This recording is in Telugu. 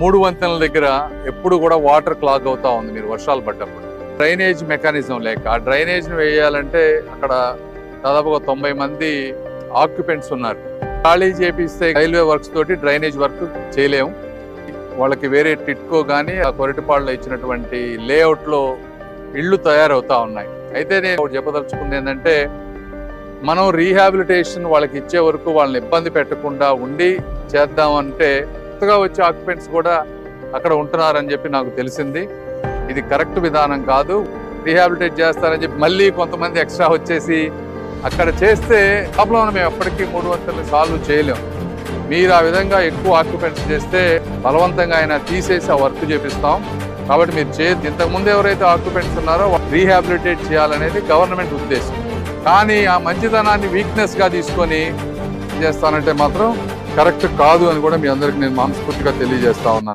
3 వంతెనల దగ్గర ఎప్పుడు కూడా వాటర్ క్లాగ్ అవుతా ఉంది మీరు వర్షాలు పడ్డప్పుడు. డ్రైనేజ్ మెకానిజం లేక ఆ డ్రైనేజ్ ని వేయాలంటే అక్కడ దాదాపుగా 90 మంది ఆక్యుపెంట్స్ ఉన్నారు. ఖాళీ చేపిస్తే రైల్వే వర్క్స్ తోటి డ్రైనేజ్ వర్క్ చేయలేము. వాళ్ళకి వేరే టిట్కో కానీ ఆ కొరటిపాడులో ఇచ్చినటువంటి లేఅవుట్ లో ఇళ్లు తయారవుతా ఉన్నాయి. అయితే నేను చెప్పదలుచుకుంది ఏంటంటే, మనం రీహాబిలిటేషన్ వాళ్ళకి ఇచ్చే వరకు వాళ్ళని ఇబ్బంది పెట్టకుండా ఉండి చేద్దామంటే కొత్తగా వచ్చే ఆక్యుపెంట్స్ కూడా అక్కడ ఉంటున్నారని చెప్పి నాకు తెలిసింది. ఇది కరెక్ట్ విధానం కాదు. రీహాబిలిటేట్ చేస్తారని చెప్పి మళ్ళీ కొంతమంది ఎక్స్ట్రా వచ్చేసి అక్కడ చేస్తే ప్రాబ్లం మేము ఎప్పటికీ 3 వంతెనలు సాల్వ్ చేయలేము. మీరు ఆ విధంగా ఎక్కువ ఆక్యుపెంట్స్ చేస్తే బలవంతంగా ఆయన తీసేసి ఆ వర్క్ చేపిస్తాం. కాబట్టి మీరు చేయొద్దు. ఇంతకుముందు ఎవరైతే ఆక్యుపెంట్స్ ఉన్నారో రీహాబిలిటేట్ చేయాలనేది గవర్నమెంట్ ఉద్దేశం. కానీ ఆ మంచితనాన్ని వీక్నెస్ గా తీసుకొని చేస్తానంటే మాత్రం కరెక్ట్ కాదు అని కూడా మీ అందరికి నేను మనస్ఫూర్తిగా తెలియజేస్తా ఉన్నాను.